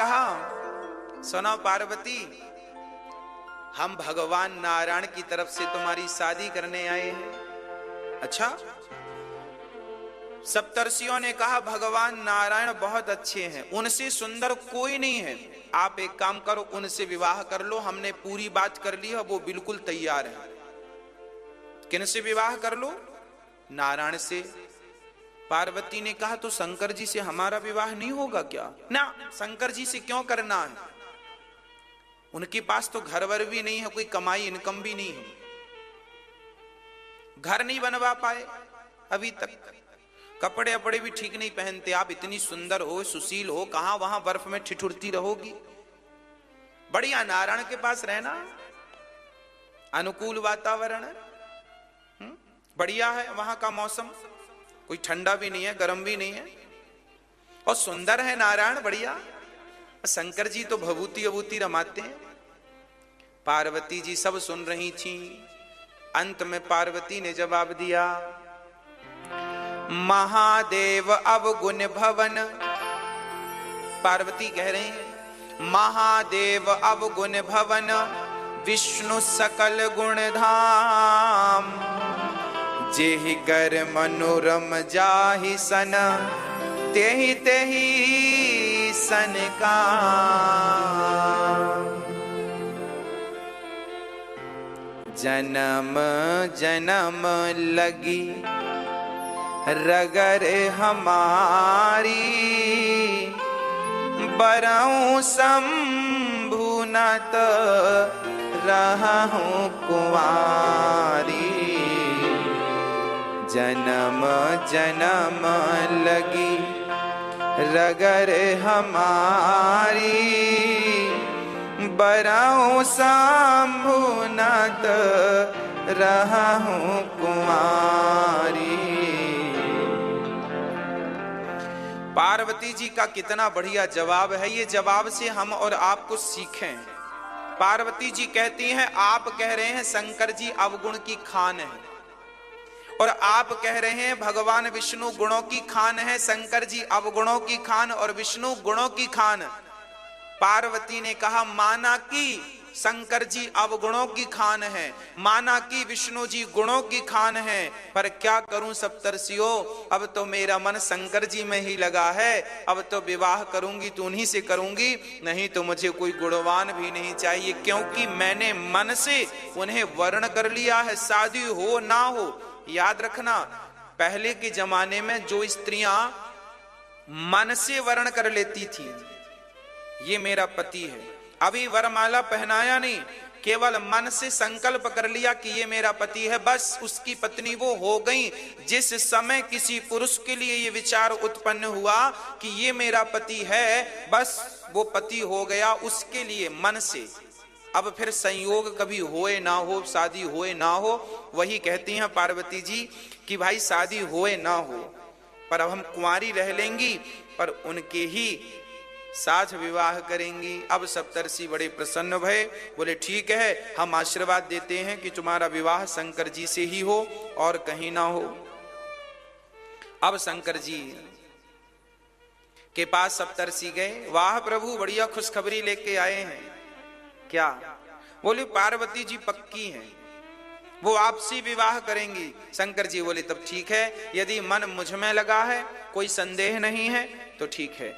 कहा, सुनो पार्वती, हम भगवान नारायण की तरफ से तुम्हारी शादी करने आए हैं। अच्छा। सप्तर्षियों ने कहा, भगवान नारायण बहुत अच्छे हैं, उनसे सुंदर कोई नहीं है, आप एक काम करो, उनसे विवाह कर लो, हमने पूरी बात कर ली है, वो बिल्कुल तैयार है। किनसे विवाह कर लो? नारायण से। पार्वती ने कहा, तो शंकर जी से हमारा विवाह नहीं होगा क्या? ना, शंकर जी से क्यों करना है, उनके पास तो घर वर भी नहीं है, कोई कमाई इनकम भी नहीं है, घर नहीं बनवा पाए अभी तक, कपड़े अपड़े भी ठीक नहीं पहनते, आप इतनी सुंदर हो, सुशील हो, कहां वहां बर्फ में ठिठुरती रहोगी? बढ़िया नारायण के पास रहना, अनुकूल वातावरण है, बढ़िया है, वहां का मौसम कोई ठंडा भी नहीं है, गर्म भी नहीं है, और सुंदर है नारायण, बढ़िया। शंकर जी तो भभूति अभूति रमाते हैं। पार्वती जी सब सुन रही थी। अंत में पार्वती ने जवाब दिया, महादेव अवगुण भवन। पार्वती कह रही है, महादेव अवगुण भवन, विष्णु सकल गुण धाम, जेहि कर मनोरम जाहि सन, तेहि तेहि सन का। जन्म जन्म लगी रगर हमारी, बरऊं शंभु न तो रहूं कुंवारी। जन्म जन्म लगी रगर हमारी, बरऊं शंभु न तो रहूं कुंवारी। पार्वती जी का कितना बढ़िया जवाब है, ये जवाब से हम और आप कुछ सीखें। पार्वती जी कहती हैं, आप कह रहे हैं शंकर जी अवगुण की खान है, और आप कह रहे हैं भगवान विष्णु गुणों की खान है, शंकर जी अवगुणों की खान और विष्णु गुणों की खान। पार्वती ने कहा, माना कि शंकर जी अवगुणों की खान है, माना कि विष्णु जी गुणों की खान है, पर क्या करूं सप्तर्षियों, अब तो मेरा मन शंकर जी में ही लगा है, अब तो विवाह करूंगी तो उन्हीं से करूंगी, नहीं तो मुझे कोई गुणवान भी नहीं चाहिए, क्योंकि मैंने मन से उन्हें वर्ण कर लिया है, शादी हो ना हो। याद रखना, पहले के जमाने में जो स्त्रियां मन से वर्ण कर लेती थी, ये मेरा पति है, अभी वरमाला पहनाया नहीं, केवल मन से संकल्प कर लिया कि ये मेरा पति है, बस उसकी पत्नी वो हो गई। जिस समय किसी पुरुष के लिए ये विचार उत्पन्न हुआ कि ये मेरा पति है, बस वो पति हो गया उसके लिए मन से। अब फिर संयोग कभी होए ना हो, शादी होए ना हो, वही कहती हैं पार्वती जी कि भाई शादी होए ना हो, पर अब हम कुंवारी रह लेंगी, पर उनके ही साथ विवाह करेंगी। अब सप्तर्षि बड़े प्रसन्न भये, बोले ठीक है, हम आशीर्वाद देते हैं कि तुम्हारा विवाह शंकर जी से ही हो और कहीं ना हो। अब शंकर जी के पास सप्तर्षि गए, वाह प्रभु, बढ़िया खुशखबरी लेके आए हैं। क्या? बोले पार्वती जी पक्की हैं, वो आपसे विवाह करेंगी। शंकर जी बोले तब ठीक है, यदि मन मुझ में लगा है, कोई संदेह नहीं है, तो ठीक है।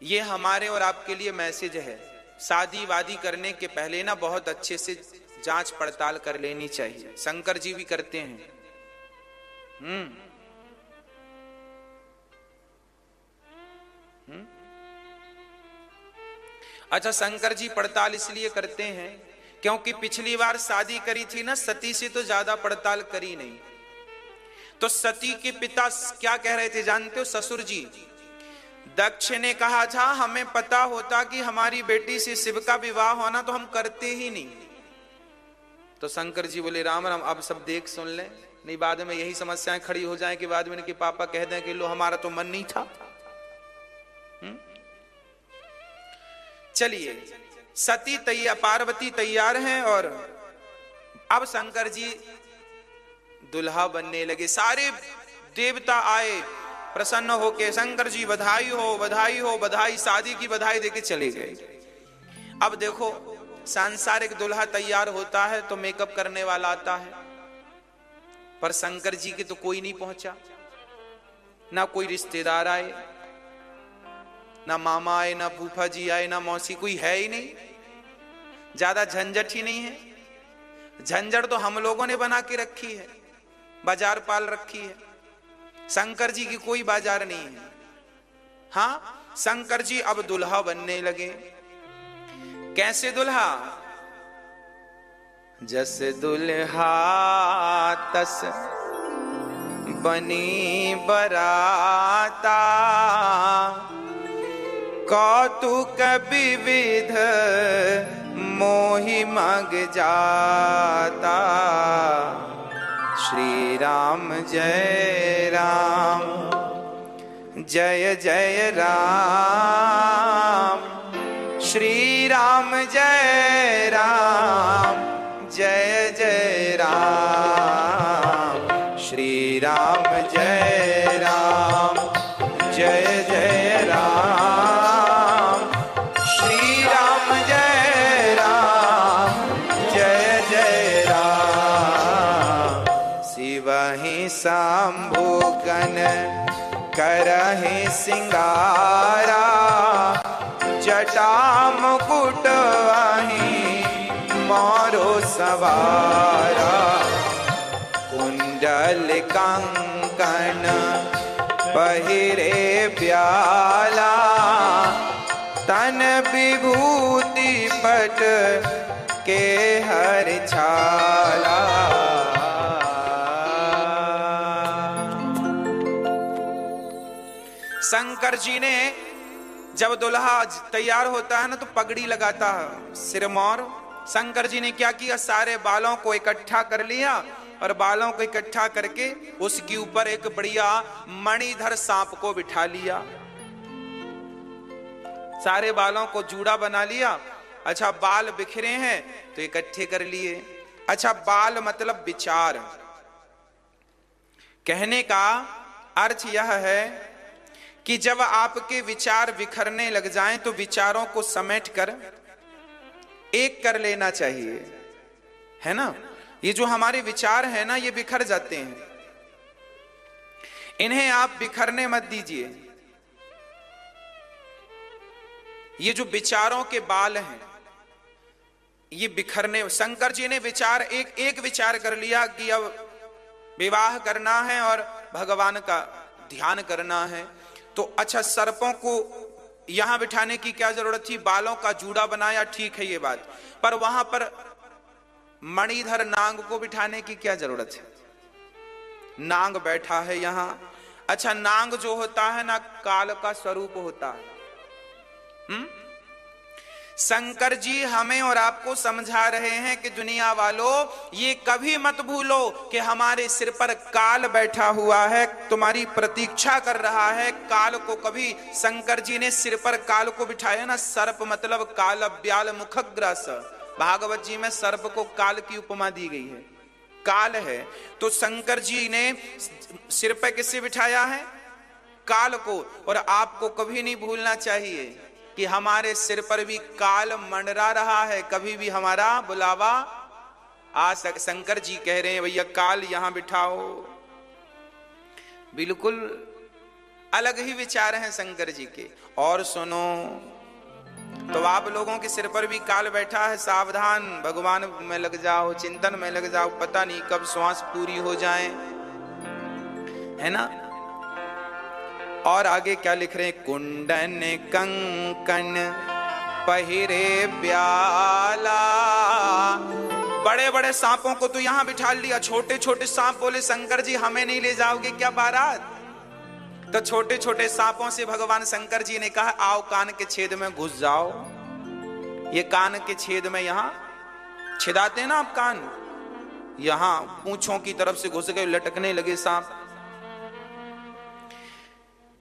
ये हमारे और आपके लिए मैसेज है, शादी वादी करने के पहले ना बहुत अच्छे से जांच पड़ताल कर लेनी चाहिए। शंकर जी भी करते हैं। अच्छा, शंकर जी पड़ताल इसलिए करते हैं क्योंकि पिछली बार शादी करी थी ना, सती से तो ज्यादा पड़ताल करी नहीं। तो सती के पिता क्या कह रहे थे जानते हो? ससुर जी दक्ष ने कहा था, हमें पता होता कि हमारी बेटी से शिव का विवाह होना तो हम करते ही नहीं। तो शंकर जी बोले राम राम, अब सब देख सुन लें, नहीं बाद में यही समस्याएं खड़ी हो जाएं कि बाद में इनके पापा कह दें कि लो हमारा तो मन नहीं था। चलिए, सती तैयार, पार्वती तैयार हैं, और अब शंकर जी दुल्हा बनने लगे। सारे देवता आए, प्रसन्न होके शंकर जी बधाई हो बधाई हो बधाई, शादी की बधाई देके चले गए। अब देखो सांसारिक दूल्हा तैयार होता है तो मेकअप करने वाला आता है, पर शंकर जी के तो कोई नहीं पहुंचा, ना कोई रिश्तेदार आए, ना मामा आए, ना फूफा जी आए, ना मौसी, कोई है ही नहीं। ज्यादा झंझट ही नहीं है। झंझट तो हम लोगों ने बना के रखी है, बाजार पाल रखी है। शंकर जी की कोई बाजार नहीं है। हाँ, शंकर जी अब दुल्हा बनने लगे। कैसे दुल्हा? जस दुल्हा तस बनी बराता, कौतुक विविध मोहि मग जाता। श्री राम जय राम जय जय राम, श्री राम जय राम जय जय राम, श्री राम जय राम जय जय राम, श्री राम जय राम जय जय राम। शिवहि शंभुगन करहि सिंगारा, जटा मुकुट वहीं मोरो सवारा। कुंडल कंकण पहिरे प्याला, तन विभूति पट के हर छाला। शंकर जी ने जब दुल्हा तैयार होता है ना तो पगड़ी लगाता है सिर मोर। शंकर जी ने क्या किया, सारे बालों को इकट्ठा कर लिया और बालों को इकट्ठा करके उसके ऊपर एक बढ़िया मणिधर सांप को बिठा लिया। सारे बालों को जूड़ा बना लिया। अच्छा, बाल बिखरे हैं तो इकट्ठे कर लिए। अच्छा, बाल मतलब विचार। कहने का अर्थ यह है कि जब आपके विचार बिखरने लग जाएं तो विचारों को समेट कर एक कर लेना चाहिए, है ना। ये जो हमारे विचार हैं ना, ये बिखर जाते हैं, इन्हें आप बिखरने मत दीजिए। ये जो विचारों के बाल हैं ये बिखरने, शंकर जी ने विचार एक विचार कर लिया कि अब विवाह करना है और भगवान का ध्यान करना है। तो अच्छा, सर्पों को यहां बिठाने की क्या जरूरत थी, बालों का जूड़ा बनाया, ठीक है ये बात, पर वहां पर मणिधर नाग को बिठाने की क्या जरूरत है। नाग बैठा है यहां। अच्छा, नाग जो होता है ना, काल का स्वरूप होता है। शंकर जी हमें और आपको समझा रहे हैं कि दुनिया वालों, ये कभी मत भूलो कि हमारे सिर पर काल बैठा हुआ है, तुम्हारी प्रतीक्षा कर रहा है। काल को कभी शंकर जी ने सिर पर काल को बिठाया ना, सर्प मतलब काल ब्याल मुखग्रास। भागवत जी में सर्प को काल की उपमा दी गई है, काल है। तो शंकर जी ने सिर पर किससे बिठाया है, काल को। और आपको कभी नहीं भूलना चाहिए कि हमारे सिर पर भी काल मंडरा रहा है, कभी भी हमारा बुलावा आ सक। शंकर जी कह रहे हैं भैया काल यहां बिठाओ। बिल्कुल अलग ही विचार हैं शंकर जी के। और सुनो, तो आप लोगों के सिर पर भी काल बैठा है, सावधान, भगवान में लग जाओ, चिंतन में लग जाओ, पता नहीं कब श्वास पूरी हो जाए, है ना। और आगे क्या लिख रहे हैं, कुंडन कंकन पहिरे प्याला। बड़े बड़े सांपों को तो यहां बिठा लिया, छोटे छोटे सांप बोले शंकर जी हमें नहीं ले जाओगे क्या बारात। तो छोटे छोटे सांपों से भगवान शंकर जी ने कहा आओ कान के छेद में घुस जाओ। ये कान के छेद में यहां छिदाते ना आप कान, यहां पूंछों की तरफ से घुस गए, लटकने लगे सांप।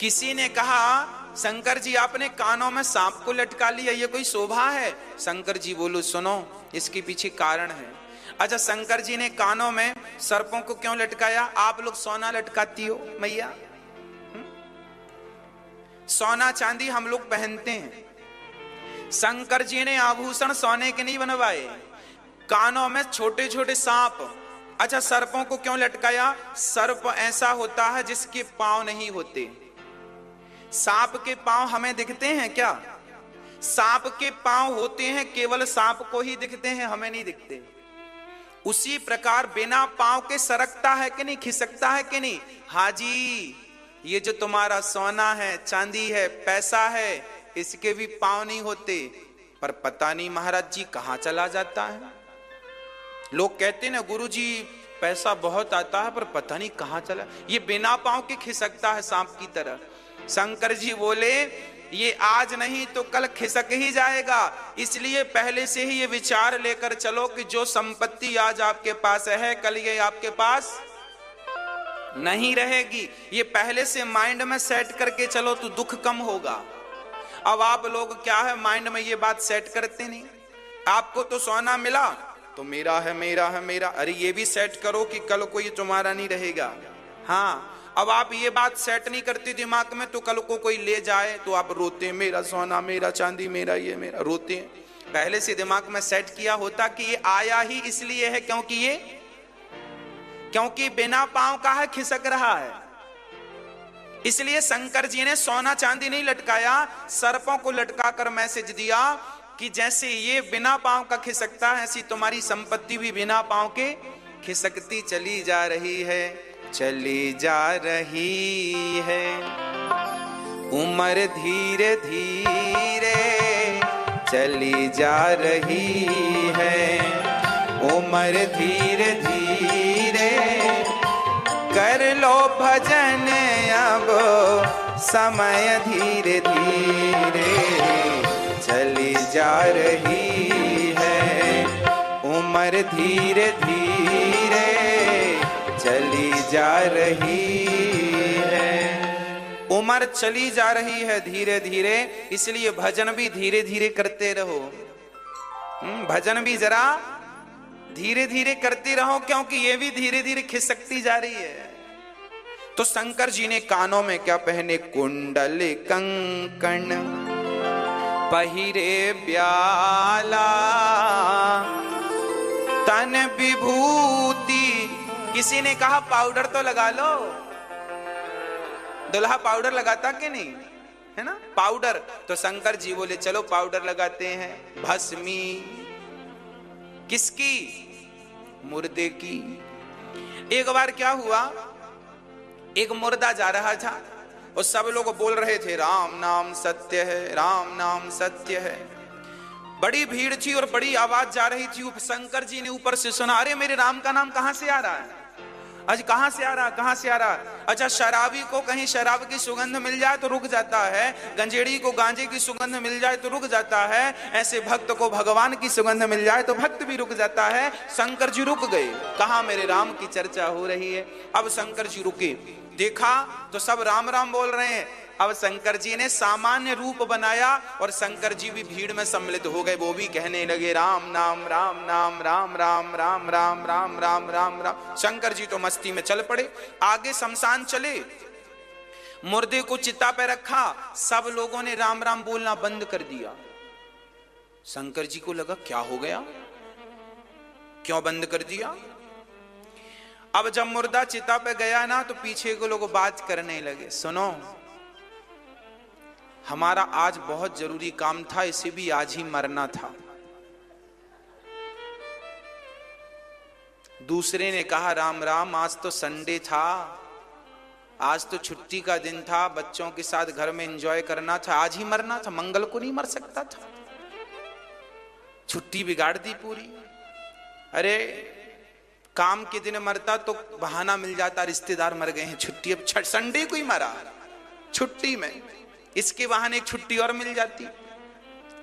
किसी ने कहा शंकर जी आपने कानों में सांप को लटका लिया, ये कोई शोभा है। शंकर जी बोलो सुनो, इसके पीछे कारण है। अच्छा, शंकर जी ने कानों में सर्पों को क्यों लटकाया। आप लोग सोना लटकाती हो मैया, सोना चांदी हम लोग पहनते हैं। शंकर जी ने आभूषण सोने के नहीं बनवाए, कानों में छोटे छोटे सांप। अच्छा, सर्पों को क्यों लटकाया? सर्प ऐसा होता है जिसके पांव नहीं होते। सांप के पांव हमें दिखते हैं क्या? सांप के पांव होते हैं, केवल सांप को ही दिखते हैं, हमें नहीं दिखते। उसी प्रकार बिना पांव के सरकता है कि नहीं, खिसकता है कि नहीं? हाजी, ये जो तुम्हारा सोना है, चांदी है, पैसा है, इसके भी पांव नहीं होते, पर पता नहीं महाराज जी कहां चला जाता है। लोग कहते ना गुरुजी पैसा बहुत आता है पर पता नहीं कहां चला, ये बिना पांव के खिसकता है सांप की तरह। शंकर जी बोले ये आज नहीं तो कल खिसक ही जाएगा, इसलिए पहले से ही ये विचार लेकर चलो कि जो संपत्ति आज आपके पास है कल ये आपके पास नहीं रहेगी। ये पहले से माइंड में सेट करके चलो तो दुख कम होगा। अब आप लोग क्या है, माइंड में ये बात सेट करते नहीं। आपको तो सोना मिला तो मेरा है मेरा है मेरा, अरे ये भी सेट करो कि कल को ये तुम्हारा नहीं रहेगा। हाँ, अब आप ये बात सेट नहीं करते दिमाग में तो कल को कोई ले जाए तो आप रोते हैं, मेरा सोना मेरा चांदी मेरा ये मेरा, रोते हैं। पहले से दिमाग में सेट किया होता कि ये आया ही इसलिए है क्योंकि बिना पांव का है, खिसक रहा है। इसलिए शंकर जी ने सोना चांदी नहीं लटकाया, सर्पों को लटकाकर मैसेज दिया कि जैसे ये बिना पांव का खिसकता है, ऐसी तुम्हारी संपत्ति भी बिना पांव के खिसकती चली जा रही है, चली जा रही है। उम्र धीरे धीरे चली जा रही है, उम्र धीरे धीरे कर लो भजन अब समय धीरे धीरे चली जा रही है, उम्र धीरे धीरे चली जा रही है। उम्र चली जा रही है धीरे धीरे, इसलिए भजन भी धीरे धीरे करते रहो। भजन भी जरा धीरे धीरे करते रहो, क्योंकि ये भी धीरे धीरे खिसकती जा रही है। तो शंकर जी ने कानों में क्या पहने? कुंडल कंकण पहिरे ब्याला, तन विभूति। किसी ने कहा पाउडर तो लगा लो, दुल्हा पाउडर लगाता कि नहीं, है ना पाउडर। तो शंकर जी बोले चलो पाउडर लगाते हैं। भस्मी किसकी? मुर्दे की। एक बार क्या हुआ, एक मुर्दा जा रहा था और सब लोग बोल रहे थे राम नाम सत्य है, राम नाम सत्य है। बड़ी भीड़ थी और बड़ी आवाज जा रही थी। शंकर जी ने ऊपर से सुना, अरे मेरे राम का नाम कहां से आ रहा है, आज कहां से आ रहा, कहां से आ रहा। अच्छा, शराबी को कहीं शराब की सुगंध मिल जाए तो रुक जाता है, गंजेड़ी को गांजे की सुगंध मिल जाए तो रुक जाता है, ऐसे भक्त को भगवान की सुगंध मिल जाए तो भक्त भी रुक जाता है। शंकर जी रुक गए, कहा मेरे राम की चर्चा हो रही है। अब शंकर जी रुके, देखा तो सब राम राम बोल रहे हैं। अब शंकर जी ने सामान्य रूप बनाया और शंकर जी भी भीड़ में सम्मिलित हो गए। वो भी कहने लगे राम नाम राम नाम राम राम राम राम राम राम राम राम। शंकर जी तो मस्ती में चल पड़े। आगे शमशान चले, मुर्दे को चिता पे रखा, सब लोगों ने राम राम बोलना बंद कर दिया। शंकर जी को लगा क्या हो गया, क्यों बंद कर दिया। अब जब मुर्दा चिता पे गया ना तो पीछे को लोग बात करने लगे, सुनो हमारा आज बहुत जरूरी काम था, इसे भी आज ही मरना था। दूसरे ने कहा राम राम, आज तो संडे था, आज तो छुट्टी का दिन था, बच्चों के साथ घर में एंजॉय करना था, आज ही मरना था, मंगल को नहीं मर सकता था, छुट्टी बिगाड़ दी पूरी। अरे काम के दिन मरता तो बहाना मिल जाता, रिश्तेदार मर गए हैं, छुट्टी, अब संडे को ही मरा छुट्टी में, इसके बहाने एक छुट्टी और मिल जाती।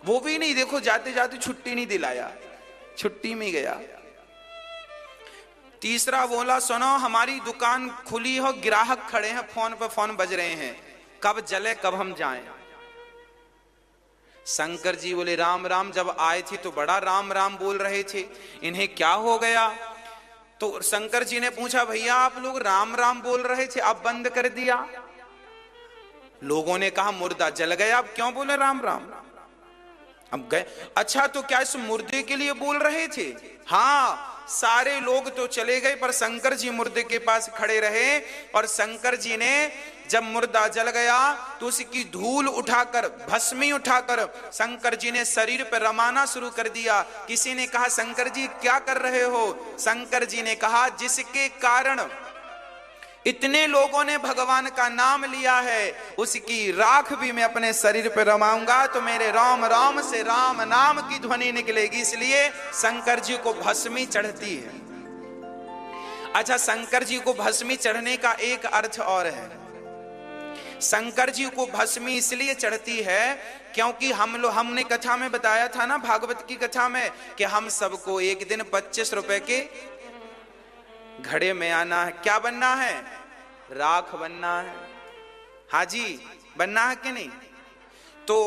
वो भी नहीं, देखो जाते जाते छुट्टी नहीं दिलाया, छुट्टी में गया। तीसरा बोला सुनो हमारी दुकान खुली हो, ग्राहक खड़े हैं, फोन पे फोन बज रहे हैं, कब जले कब हम जाएं। शंकर जी बोले राम राम, जब आए थे तो बड़ा राम राम बोल रहे थे, इन्हें क्या हो गया। तो शंकर जी ने पूछा भैया आप लोग राम राम बोल रहे थे, अब बंद कर दिया। लोगों ने कहा मुर्दा जल गया, अब क्यों बोले राम राम? अब गए। अच्छा तो क्या इस मुर्दे के लिए बोल रहे थे? हाँ, सारे लोग तो चले गए पर शंकर जी मुर्दे के पास खड़े रहे। और शंकर जी ने जब मुर्दा जल गया तो उसकी धूल उठाकर, भस्मी उठाकर शंकर जी ने शरीर पर रमाना शुरू कर दिया। किसी ने कहा शंकर जी क्या कर रहे हो? शंकर जी ने कहा जिसके कारण इतने लोगों ने भगवान का नाम लिया है उसकी राख भी मैं अपने शरीर पर रमाऊंगा तो मेरे राम राम से राम नाम की ध्वनि निकलेगी, इसलिए शंकर जी को भस्मी चढ़ती है। अच्छा, शंकर जी को भस्मी चढ़ने का एक अर्थ और है। शंकर जी को भस्मी इसलिए चढ़ती है क्योंकि हमने कथा में बताया था ना, भागवत की कथा में, कि हम सबको एक दिन 25 रुपए के घड़े में आना है। क्या बनना है? राख बनना है। हाजी बनना है कि नहीं? तो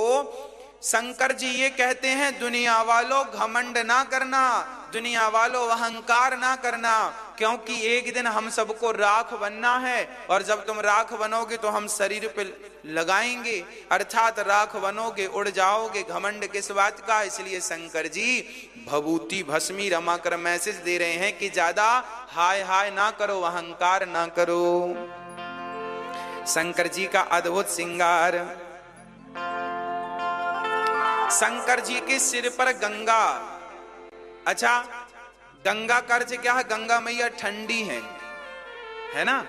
शंकर जी ये कहते हैं दुनिया वालों घमंड ना करना, दुनिया वालों अहंकार ना करना, क्योंकि एक दिन हम सबको राख बनना है और जब तुम राख बनोगे तो हम शरीर पे लगाएंगे, अर्थात राख बनोगे, उड़ जाओगे। घमंड किस बात का? इसलिए शंकर जी भभूति भस्मी रमा कर मैसेज दे रहे हैं कि ज्यादा हाय हाय ना करो, अहंकार ना करो। शंकर जी का अद्भुत श्रृंगार। शंकर जी के सिर पर गंगा। अच्छा, गंगा का अर्थ क्या है? गंगा मैया ठंडी है ना?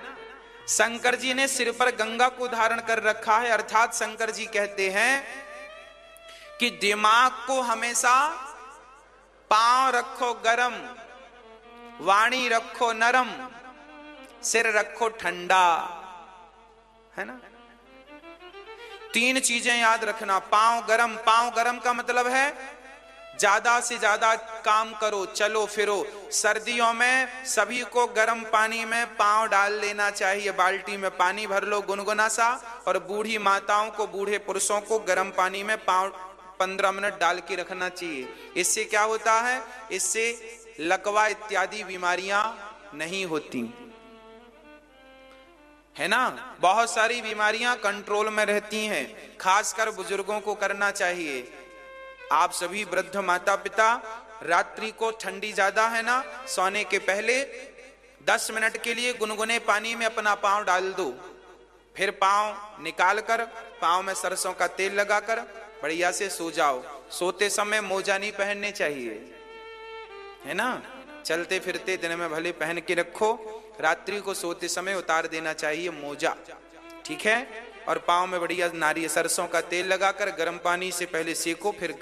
शंकर जी ने सिर पर गंगा को धारण कर रखा है, अर्थात शंकर जी कहते हैं कि दिमाग को हमेशा पांव रखो गरम, वाणी रखो नरम, सिर रखो ठंडा, है ना? 3 चीजें याद रखना। पांव गरम, पांव गरम का मतलब है ज्यादा से ज्यादा काम करो, चलो फिरो। सर्दियों में सभी को गर्म पानी में पांव डाल लेना चाहिए, बाल्टी में पानी भर लो गुनगुना सा, और बूढ़ी माताओं को, बूढ़े पुरुषों को गर्म पानी में पांव 15 मिनट डाल के रखना चाहिए। इससे क्या होता है? इससे लकवा इत्यादि बीमारियां नहीं होती, है ना? बहुत सारी बीमारियां कंट्रोल में रहती हैं, खासकर बुजुर्गों को करना चाहिए। आप सभी वृद्ध माता पिता, रात्रि को ठंडी ज्यादा है ना, सोने के पहले 10 मिनट के लिए गुनगुने पानी में अपना पांव डाल दो, फिर पांव निकाल कर पांव में सरसों का तेल लगाकर बढ़िया से सो जाओ। सोते समय मोजा नहीं पहनने चाहिए, है ना? चलते फिरते दिन में भले पहन के रखो, रात्रि को सोते समय उतार देना चाहिए मोजा, ठीक है? और पांव में बढ़िया नारियल सरसों का तेल लगाकर गर्म पानी से पहले सेको, फिर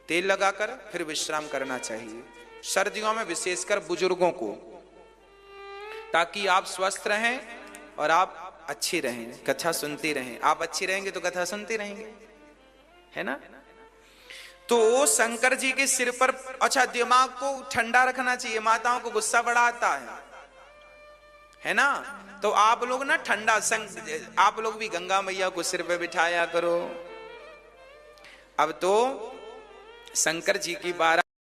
तेल लगाकर फिर विश्राम करना चाहिए, सर्दियों में विशेषकर बुजुर्गों को, ताकि आप स्वस्थ रहें और आप अच्छी रहें, कथा सुनते रहें। आप अच्छी रहेंगे तो कथा सुनते रहेंगे, है ना? तो शंकर जी के सिर पर, अच्छा, दिमाग को ठंडा रखना चाहिए। माताओं को गुस्सा बड़ा आता है ना? तो आप लोग ना ठंडा, आप लोग भी गंगा मैया को सिर पे बिठाया करो। अब तो शंकर जी की 12